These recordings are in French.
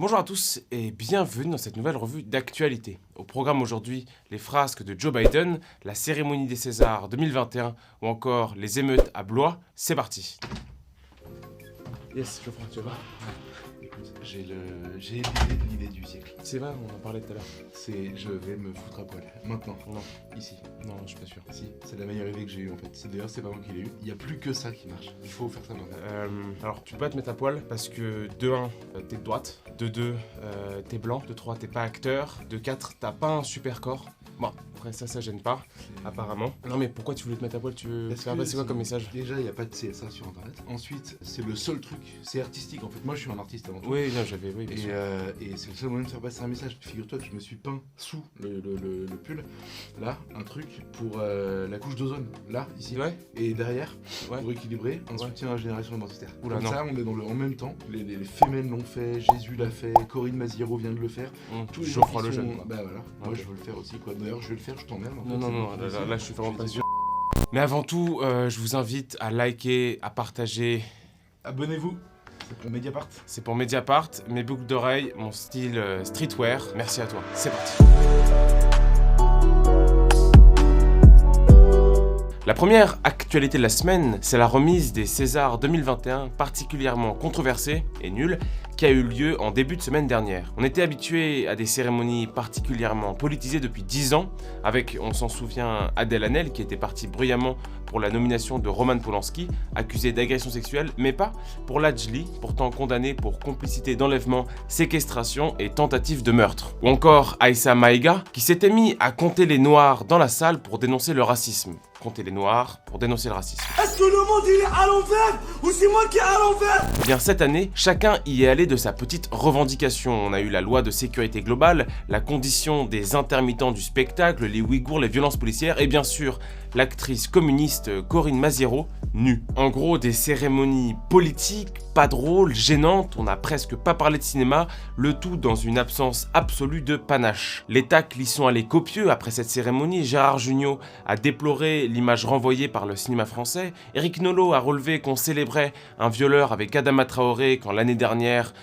Bonjour à tous et bienvenue dans cette nouvelle revue d'actualité. Au programme aujourd'hui, les frasques de Joe Biden, la cérémonie des Césars 2021 ou encore les émeutes à Blois. C'est parti. Yes, Geoffroy, tu vas? Écoute, j'ai l'idée du siècle. C'est vrai, on en parlait tout à l'heure. C'est je vais me foutre à poil. Maintenant. Non, Ici. non, je suis pas sûr. Si, c'est la meilleure idée que j'ai eue en fait. D'ailleurs, c'est pas moi qui l'ai eue. Il y a plus que ça qui marche. Il faut faire ça maintenant. Alors, tu peux pas te mettre à poil parce que de 1, t'es de droite, de 2, t'es blanc, de 3, t'es pas acteur, de 4, t'as pas un super corps. Bon, après ça gêne pas, apparemment. Non mais pourquoi tu voulais te mettre à poil? Tu veux faire passer quoi comme message? Déjà, il n'y a pas de CSA sur internet. Ensuite, c'est le seul truc. C'est artistique en fait. Moi, je suis un artiste avant tout. Oui, non, j'avais, oui, bien sûr. Et c'est le seul moyen de faire passer un message. Figure-toi que je me suis peint sous le pull. Là, un truc pour la couche d'ozone. Là, ici. Ouais. Et derrière, Ouais. pour équilibrer, un Ouais. soutien à la génération identitaire. Oula, Comme non. ça, on est en même temps. Les Femen l'ont fait, Jésus l'a fait, Corinne Maziero vient de le faire. Tous les gens Geoffroy qui le sont- jeune, quoi. Bah voilà, moi Ok. je veux le faire aussi quoi. D'ailleurs, je vais le faire, je t'emmerde. en fait, Non, c'est non, mon là, plaisir. je suis vraiment pas Je sûr. Mais avant tout, je vous invite à liker, à partager. Abonnez-vous, c'est pour Mediapart. C'est pour Mediapart, mes boucles d'oreilles, mon style streetwear. Merci à toi. C'est parti. La première actualité de la semaine, c'est la remise des Césars 2021, particulièrement controversée et nulle, qui a eu lieu en début de semaine dernière. On était habitué à des cérémonies particulièrement politisées depuis 10 ans, avec, on s'en souvient, Adèle Haenel, qui était partie bruyamment pour la nomination de Roman Polanski, accusé d'agression sexuelle, mais pas pour Lajli, pourtant condamné pour complicité d'enlèvement, séquestration et tentative de meurtre. Ou encore Aïssa Maïga, qui s'était mis à compter les noirs dans la salle pour dénoncer le racisme. Compter les noirs pour dénoncer le racisme. Est-ce que le monde il est à l'envers ou c'est moi qui est à l'envers? Eh bien cette année, chacun y est allé de sa petite revendication. On a eu la loi de sécurité globale, la condition des intermittents du spectacle, les Ouïghours, les violences policières et bien sûr l'actrice communiste Corinne Maziero, nue. En gros, des cérémonies politiques, pas drôles, gênantes, on n'a presque pas parlé de cinéma, le tout dans une absence absolue de panache. Les tacles y sont allés copieux après cette cérémonie. Gérard Jugnot a déploré l'image renvoyée par le cinéma français. Éric Nolot a relevé qu'on célébrait un violeur avec Adama Traoré quand l'année dernière,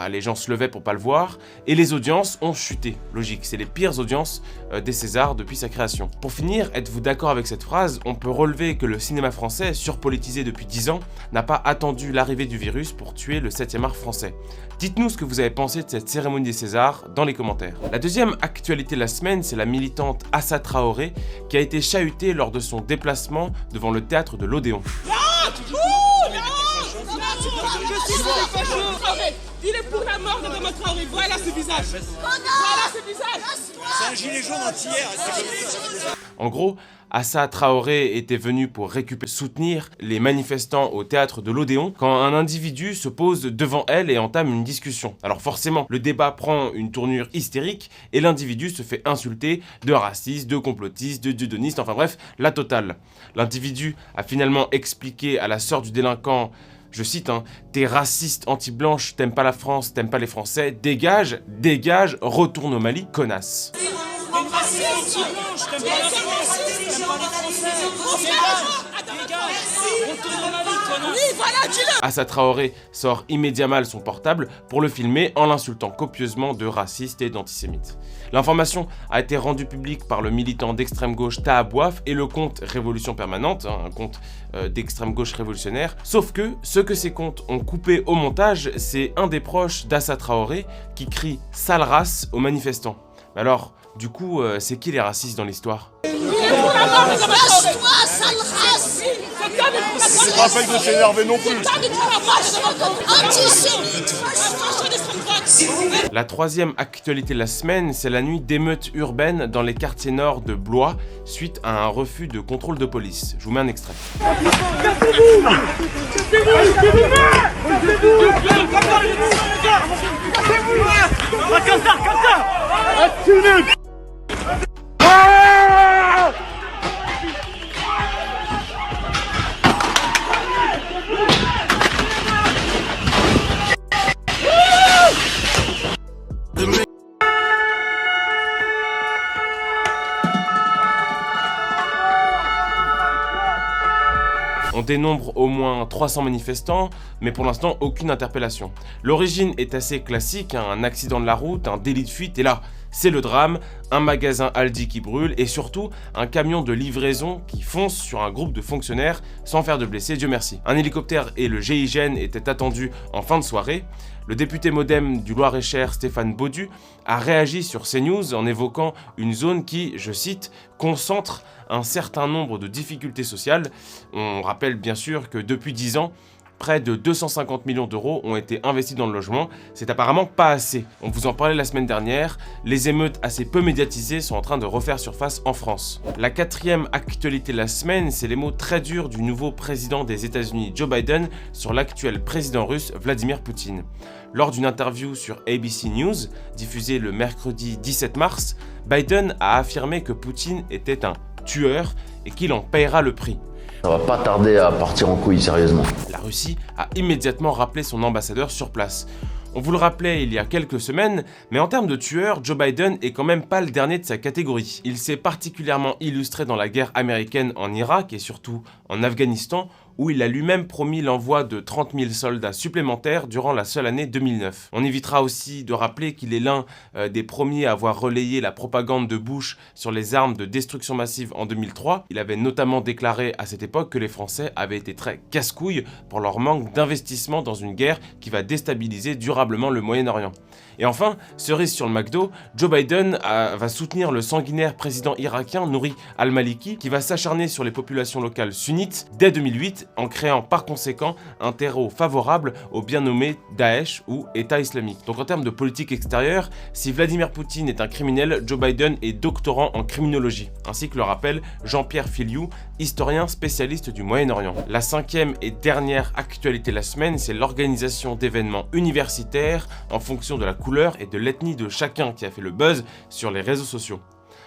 les gens se levaient pour pas le voir. Et les audiences ont chuté. Logique, c'est les pires audiences des Césars depuis sa création. Pour finir, êtes-vous d'accord avec cette phrase? On peut relever que le cinéma français, surpolitisé depuis 10 ans, n'a pas attendu l'arrivée du virus pour tuer le 7e art français. Dites-nous ce que vous avez pensé de cette cérémonie des Césars dans les commentaires. La deuxième actualité de la semaine, c'est la militante Assa Traoré qui a été chahutée lors de son déplacement devant le théâtre de l'Odéon. Il est pour la mort de Adama Traoré, voilà ce visage. Voilà ce visage. C'est un gilet jaune entière. En gros, Assa Traoré était venu pour soutenir les manifestants au théâtre de l'Odéon quand un individu se pose devant elle et entame une discussion. Alors forcément, le débat prend une tournure hystérique et l'individu se fait insulter de raciste, de complotiste, de dieudoniste, enfin bref, la totale. L'individu a finalement expliqué à la sœur du délinquant, je cite, t'es raciste, anti-blanche, t'aimes pas la France, t'aimes pas les Français, dégage, dégage, retourne au Mali, connasse. Assa Traoré sort immédiatement son portable pour le filmer en l'insultant copieusement de raciste et d'antisémite. L'information a été rendue publique par le militant d'extrême gauche Taha Bouaf et le compte Révolution Permanente, un compte d'extrême gauche révolutionnaire. Sauf que ce que ces comptes ont coupé au montage, c'est un des proches d'Assa Traoré qui crie « sale race » aux manifestants. Alors, du coup, c'est qui les racistes dans l'histoire? C'est pas fait de s'énerver non plus. La troisième actualité de la semaine, c'est la nuit d'émeutes urbaines dans les quartiers nord de Blois suite à un refus de contrôle de police. Je vous mets un extrait. On dénombre au moins 300 manifestants, mais pour l'instant aucune interpellation. L'origine est assez classique, un accident de la route, un délit de fuite, et là, c'est le drame, un magasin Aldi qui brûle et surtout un camion de livraison qui fonce sur un groupe de fonctionnaires sans faire de blessés, Dieu merci. Un hélicoptère et le GIGN étaient attendus en fin de soirée. Le député MoDem du Loir-et-Cher, Stéphane Baudu, a réagi sur CNews en évoquant une zone qui, je cite, concentre un certain nombre de difficultés sociales. On rappelle bien sûr que depuis 10 ans, près de 250 millions d'euros ont été investis dans le logement, c'est apparemment pas assez. On vous en parlait la semaine dernière, les émeutes assez peu médiatisées sont en train de refaire surface en France. La quatrième actualité de la semaine, c'est les mots très durs du nouveau président des États-Unis Joe Biden sur l'actuel président russe Vladimir Poutine. Lors d'une interview sur ABC News, diffusée le mercredi 17 mars, Biden a affirmé que Poutine était un tueur et qu'il en paiera le prix. Ça va pas tarder à partir en couille, sérieusement. La Russie a immédiatement rappelé son ambassadeur sur place. On vous le rappelait il y a quelques semaines, mais en termes de tueur, Joe Biden est quand même pas le dernier de sa catégorie. Il s'est particulièrement illustré dans la guerre américaine en Irak et surtout en Afghanistan, où il a lui-même promis l'envoi de 30 000 soldats supplémentaires durant la seule année 2009. On évitera aussi de rappeler qu'il est l'un des premiers à avoir relayé la propagande de Bush sur les armes de destruction massive en 2003. Il avait notamment déclaré à cette époque que les Français avaient été très casse-couilles pour leur manque d'investissement dans une guerre qui va déstabiliser durablement le Moyen-Orient. Et enfin, cerise sur le McDo, Joe Biden va soutenir le sanguinaire président irakien Nouri al-Maliki qui va s'acharner sur les populations locales sunnites dès 2008 en créant par conséquent un terreau favorable au bien nommé Daesh ou État islamique. Donc en termes de politique extérieure, si Vladimir Poutine est un criminel, Joe Biden est doctorant en criminologie, ainsi que le rappelle Jean-Pierre Filiou, historien spécialiste du Moyen-Orient. La cinquième et dernière actualité de la semaine, c'est l'organisation d'événements universitaires en fonction de la couleur et de l'ethnie de chacun qui a fait le buzz sur les réseaux sociaux.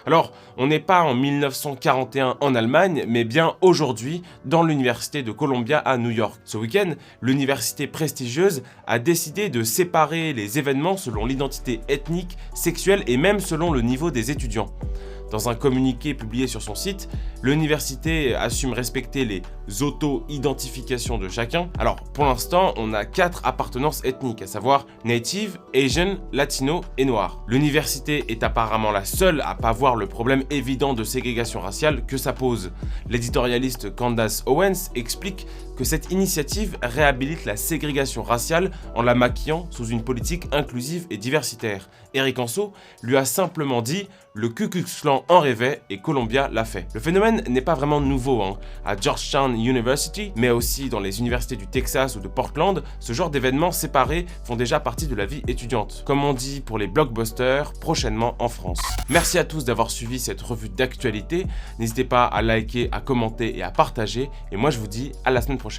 Alors, on n'est pas en 1941 en Allemagne, mais bien aujourd'hui dans l'université de Columbia à New York. Ce week-end, l'université prestigieuse a décidé de séparer les événements selon l'identité ethnique, sexuelle et même selon le niveau des étudiants. Dans un communiqué publié sur son site, l'université assume respecter les auto-identifications de chacun. Alors, pour l'instant, on a 4 appartenances ethniques, à savoir Native, Asian, Latino et Noir. L'université est apparemment la seule à pas voir le problème évident de ségrégation raciale que ça pose. L'éditorialiste Candace Owens explique que cette initiative réhabilite la ségrégation raciale en la maquillant sous une politique inclusive et diversitaire. Eric Anso lui a simplement dit « Le Ku Klux Klan en rêvait et Columbia l'a fait ». Le phénomène n'est pas vraiment nouveau. À Georgetown University, mais aussi dans les universités du Texas ou de Portland, ce genre d'événements séparés font déjà partie de la vie étudiante. Comme on dit pour les blockbusters, prochainement en France. Merci à tous d'avoir suivi cette revue d'actualité. N'hésitez pas à liker, à commenter et à partager. Et moi je vous dis à la semaine prochaine.